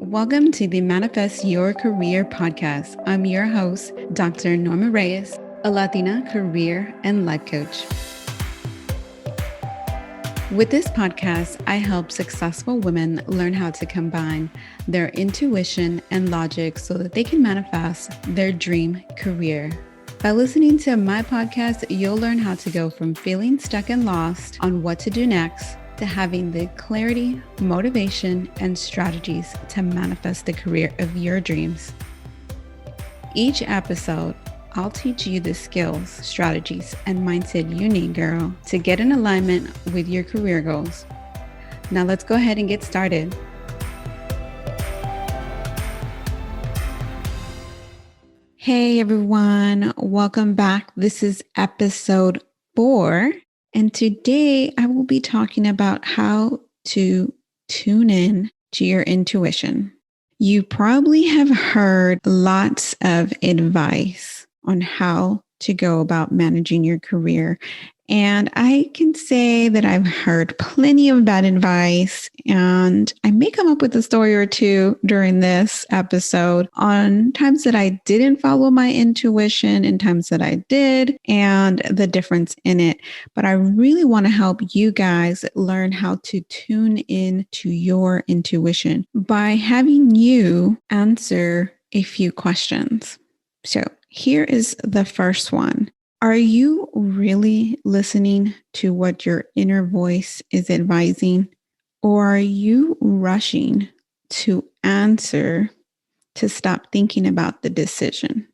Welcome to the Manifest Your Career podcast. I'm your host, Dr. Norma Reyes, a Latina career and life coach. With this podcast, I help successful women learn how to combine their intuition and logic so that they can manifest their dream career. By listening to my podcast, you'll learn how to go from feeling stuck and lost on what to do next to having the clarity, motivation, and strategies to manifest the career of your dreams. Each episode, I'll teach you the skills, strategies, and mindset you need, girl, to get in alignment with your career goals. Now let's go ahead and get started. Hey everyone, welcome back. This is episode 4. And today I will be talking about how to tune in to your intuition. You probably have heard lots of advice on how to go about managing your career. And I can say that I've heard plenty of bad advice, and I may come up with a story or two during this episode on times that I didn't follow my intuition and times that I did and the difference in it. But I really want to help you guys learn how to tune in to your intuition by having you answer a few questions. So here is the first one. Are you really listening to what your inner voice is advising, or are you rushing to answer to stop thinking about the decision?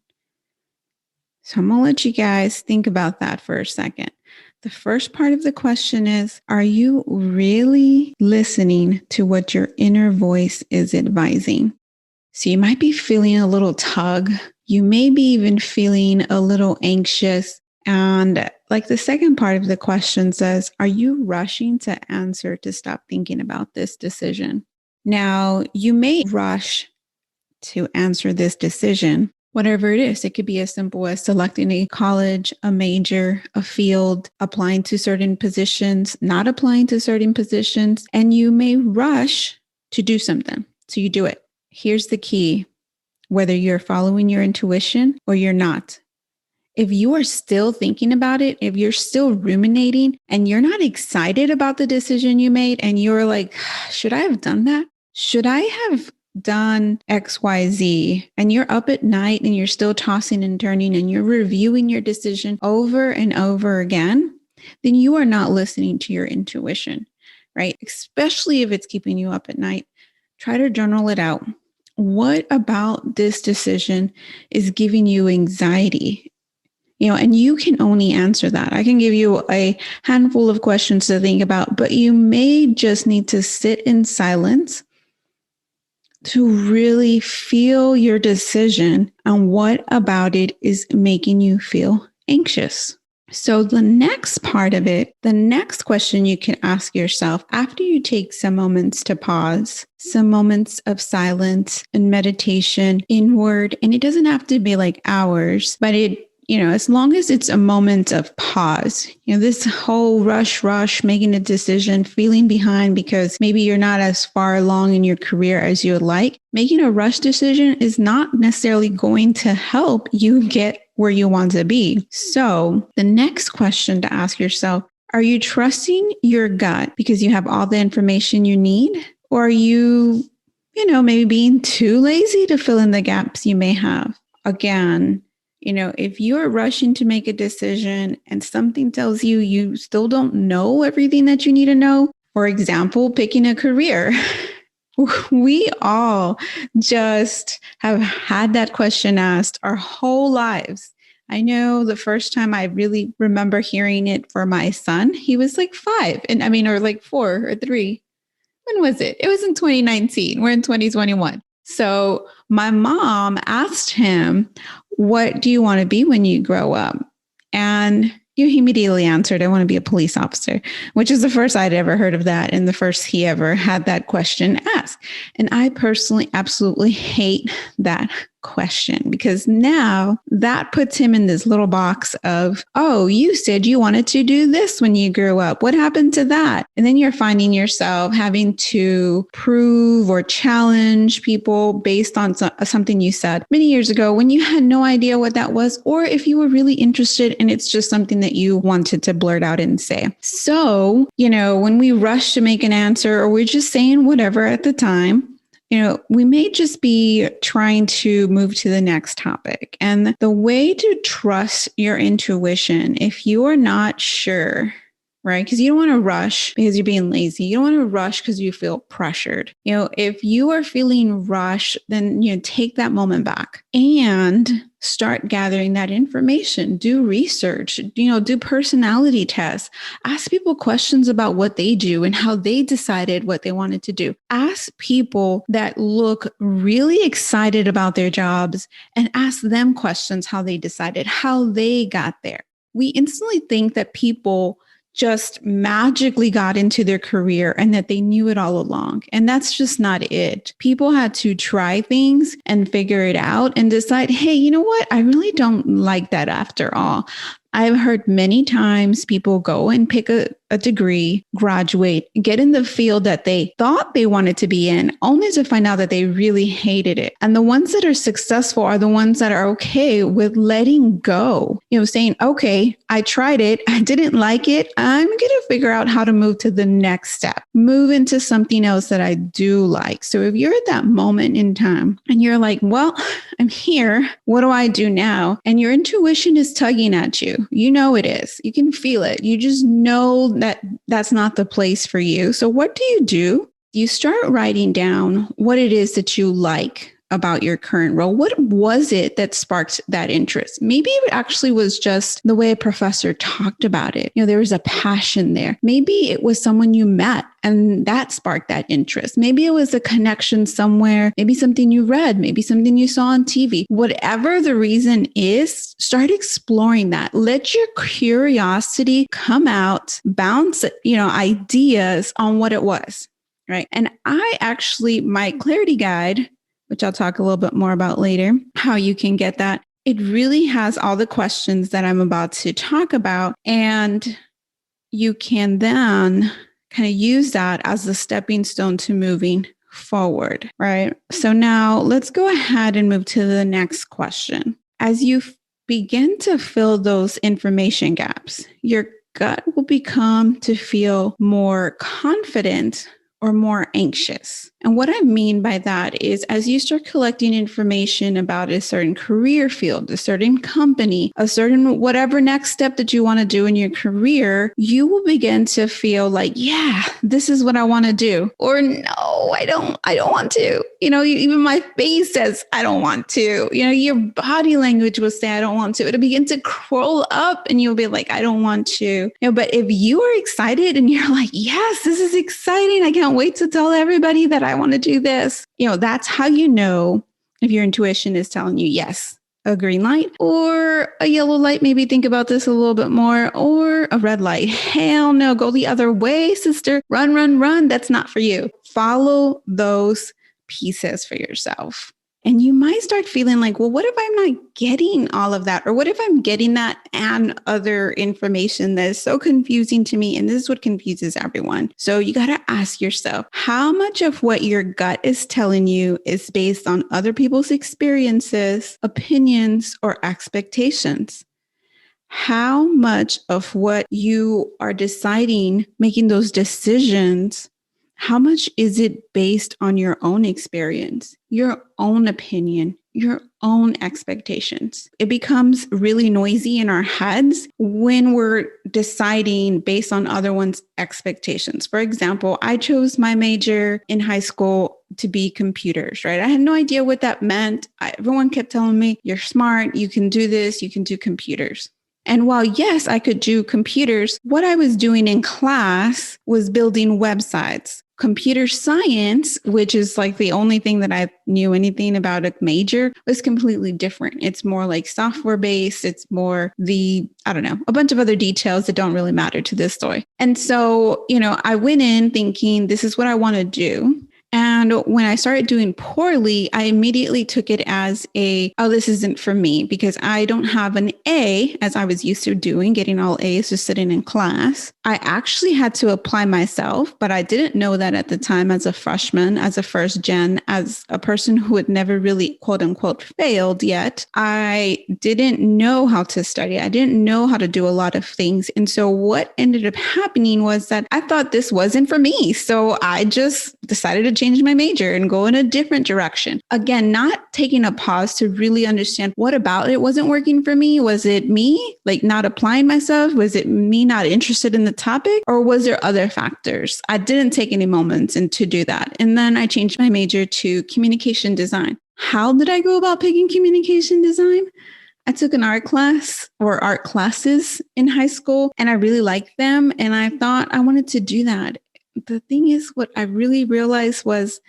So I'm going to let you guys think about that for a second. The first part of the question is, are you really listening to what your inner voice is advising? So you might be feeling a little tug. You may be even feeling a little anxious. And like the second part of the question says, are you rushing to answer to stop thinking about this decision? Now, you may rush to answer this decision, whatever it is. It could be as simple as selecting a college, a major, a field, applying to certain positions, not applying to certain positions, and you may rush to do something. So you do it. Here's the key, whether you're following your intuition or you're not. If you are still thinking about it, if you're still ruminating and you're not excited about the decision you made and you're like, should I have done that? Should I have done X, Y, Z? And you're up at night and you're still tossing and turning and you're reviewing your decision over and over again, then you are not listening to your intuition, right? Especially if it's keeping you up at night. Try to journal it out. What about this decision is giving you anxiety? And you can only answer that. I can give you a handful of questions to think about, but you may just need to sit in silence to really feel your decision and what about it is making you feel anxious. So the next part of it, the next question you can ask yourself after you take some moments to pause, some moments of silence and meditation inward, and it doesn't have to be like hours, but as long as it's a moment of pause, this whole rush, making a decision, feeling behind because maybe you're not as far along in your career as you would like, making a rush decision is not necessarily going to help you get where you want to be. So the next question to ask yourself, are you trusting your gut because you have all the information you need? Or are you, maybe being too lazy to fill in the gaps you may have? Again, if you're rushing to make a decision and something tells you you still don't know everything that you need to know, for example, picking a career, we all just have had that question asked our whole lives. I know the first time I really remember hearing it for my son, he was like 5 or like 4 or 3. When was it? It was in 2019. We're in 2021. So my mom asked him, what do you want to be when you grow up? And he immediately answered, I want to be a police officer, which is the first I'd ever heard of that and the first he ever had that question asked. And I personally absolutely hate that question, because now that puts him in this little box of, oh, you said you wanted to do this when you grew up. What happened to that? And then you're finding yourself having to prove or challenge people based on something you said many years ago when you had no idea what that was, or if you were really interested and it's just something that you wanted to blurt out and say. So, when we rush to make an answer or we're just saying whatever at the time, we may just be trying to move to the next topic. And the way to trust your intuition, if you are not sure, right? Because you don't want to rush because you're being lazy. You don't want to rush because you feel pressured. If you are feeling rushed, then, take that moment back and start gathering that information. Do research, do personality tests. Ask people questions about what they do and how they decided what they wanted to do. Ask people that look really excited about their jobs and ask them questions how they decided, how they got there. We instantly think that people just magically got into their career and that they knew it all along. And that's just not it. People had to try things and figure it out and decide, hey, you know what? I really don't like that after all. I've heard many times people go and pick a degree, graduate, get in the field that they thought they wanted to be in, only to find out that they really hated it. And the ones that are successful are the ones that are okay with letting go, saying, okay, I tried it. I didn't like it. I'm going to figure out how to move to the next step, move into something else that I do like. So if you're at that moment in time and you're like, well, I'm here, what do I do now? And your intuition is tugging at you. It is. You can feel it. You just know that that's not the place for you. So what do? You start writing down what it is that you like about your current role. What was it that sparked that interest? Maybe it actually was just the way a professor talked about it. There was a passion there. Maybe it was someone you met and that sparked that interest. Maybe it was a connection somewhere, maybe something you read, maybe something you saw on TV. Whatever the reason is, start exploring that. Let your curiosity come out, bounce, ideas on what it was, right? And my clarity guide, which I'll talk a little bit more about later, how you can get that. It really has all the questions that I'm about to talk about. And you can then kind of use that as the stepping stone to moving forward, right? So now let's go ahead and move to the next question. As you begin to fill those information gaps, your gut will become to feel more confident or more anxious. And what I mean by that is as you start collecting information about a certain career field, a certain company, a certain whatever next step that you want to do in your career, you will begin to feel like, yeah, this is what I want to do. Or no, I don't want to. Even my face says, I don't want to. Your body language will say, I don't want to. It'll begin to crawl up and you'll be like, I don't want to. But if you are excited and you're like, yes, this is exciting. I can't wait to tell everybody that I want to do this. That's how you know if your intuition is telling you yes, a green light or a yellow light. Maybe think about this a little bit more, or a red light. Hell no, go the other way, sister. Run, run, run. That's not for you. Follow those pieces for yourself. And you might start feeling like, well, what if I'm not getting all of that? Or what if I'm getting that and other information that is so confusing to me? And this is what confuses everyone. So you got to ask yourself, how much of what your gut is telling you is based on other people's experiences, opinions, or expectations? How much of what you are deciding, making those decisions, how much is it based on your own experience, your own opinion, your own expectations? It becomes really noisy in our heads when we're deciding based on other one's expectations. For example, I chose my major in high school to be computers, right? I had no idea what that meant. Everyone kept telling me, you're smart, you can do this, you can do computers. And while, yes, I could do computers, what I was doing in class was building websites. Computer science, which is like the only thing that I knew anything about a major, was completely different. It's more like software based. It's more a bunch of other details that don't really matter to this story. And so, I went in thinking this is what I want to do. And when I started doing poorly, I immediately took it as oh, this isn't for me because I don't have an A as I was used to doing, getting all A's just sitting in class. I actually had to apply myself, but I didn't know that at the time as a freshman, as a first gen, as a person who had never really quote unquote failed yet. I didn't know how to study. I didn't know how to do a lot of things. And so what ended up happening was that I thought this wasn't for me. So I just decided to change my major and go in a different direction. Again, not taking a pause to really understand what about it wasn't working for me. Was it me, like not applying myself? Was it me not interested in the topic? Or was there other factors? I didn't take any moments to do that. And then I changed my major to communication design. How did I go about picking communication design? I took an art class or art classes in high school, and I really liked them. And I thought I wanted to do that. The thing is, what I really realized wasn't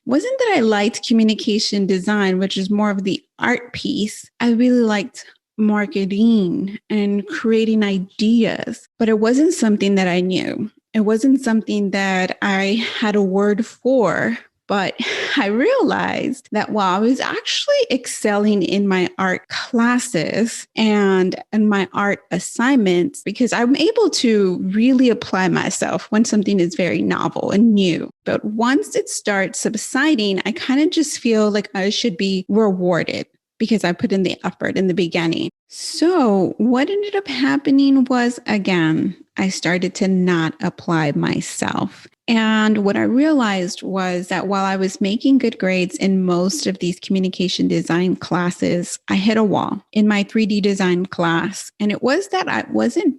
that I liked communication design, which is more of the art piece. I really liked marketing and creating ideas, but it wasn't something that I knew. It wasn't something that I had a word for. But I realized that while I was actually excelling in my art classes and in my art assignments, because I'm able to really apply myself when something is very novel and new. But once it starts subsiding, I kind of just feel like I should be rewarded because I put in the effort in the beginning. So what ended up happening was, again, I started to not apply myself. And what I realized was that while I was making good grades in most of these communication design classes, I hit a wall in my 3D design class. And it was that I wasn't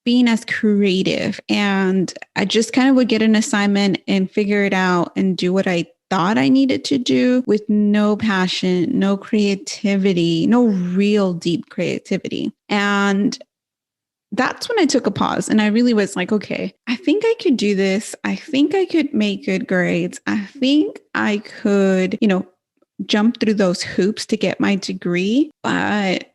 being as creative. And I just kind of would get an assignment and figure it out and do what I thought I needed to do with no passion, no creativity, no real deep creativity. And that's when I took a pause and I really was like, okay, I think I could do this. I think I could make good grades. I think I could, jump through those hoops to get my degree, but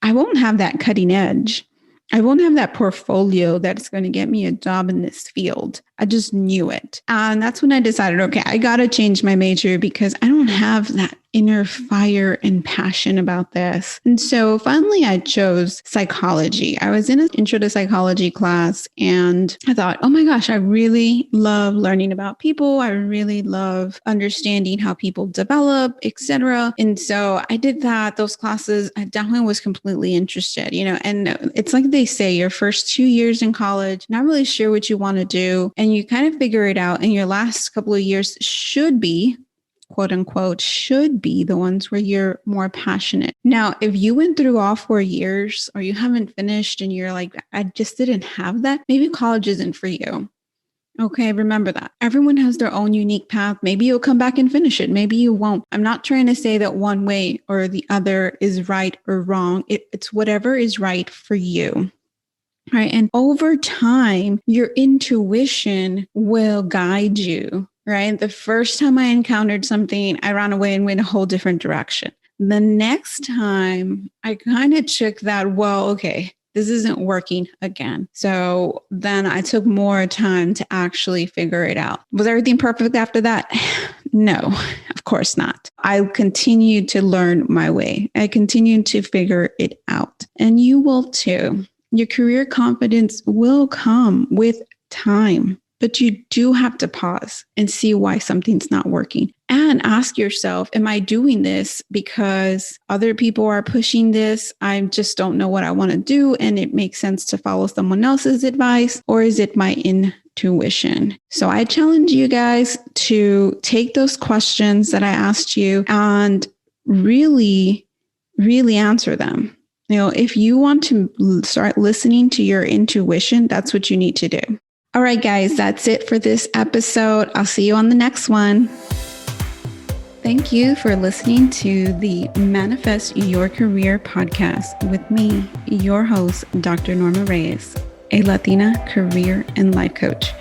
I won't have that cutting edge. I won't have that portfolio that's going to get me a job in this field. I just knew it. And that's when I decided, okay, I got to change my major because I don't have that inner fire and passion about this. And so finally I chose psychology. I was in an intro to psychology class and I thought, oh my gosh, I really love learning about people. I really love understanding how people develop, etc. And so I did that. Those classes, I definitely was completely interested, and it's like they say, your first 2 years in college, not really sure what you want to do. And you kind of figure it out. And your last couple of years should be, quote unquote, should be the ones where you're more passionate. Now, if you went through all 4 years or you haven't finished and you're like, I just didn't have that, maybe college isn't for you. Okay, remember that. Everyone has their own unique path. Maybe you'll come back and finish it. Maybe you won't. I'm not trying to say that one way or the other is right or wrong. It's whatever is right for you. Right. And over time, your intuition will guide you. Right. The first time I encountered something, I ran away and went a whole different direction. The next time I kind of took that, well, okay, this isn't working again. So then I took more time to actually figure it out. Was everything perfect after that? No, of course not. I continued to learn my way. I continued to figure it out. And you will too. Your career confidence will come with time, but you do have to pause and see why something's not working and ask yourself, am I doing this because other people are pushing this? I just don't know what I want to do. And it makes sense to follow someone else's advice, or is it my intuition? So I challenge you guys to take those questions that I asked you and really, really answer them. If you want to start listening to your intuition, that's what you need to do. All right, guys, that's it for this episode. I'll see you on the next one. Thank you for listening to the Manifest Your Career podcast with me, your host, Dr. Norma Reyes, a Latina career and life coach.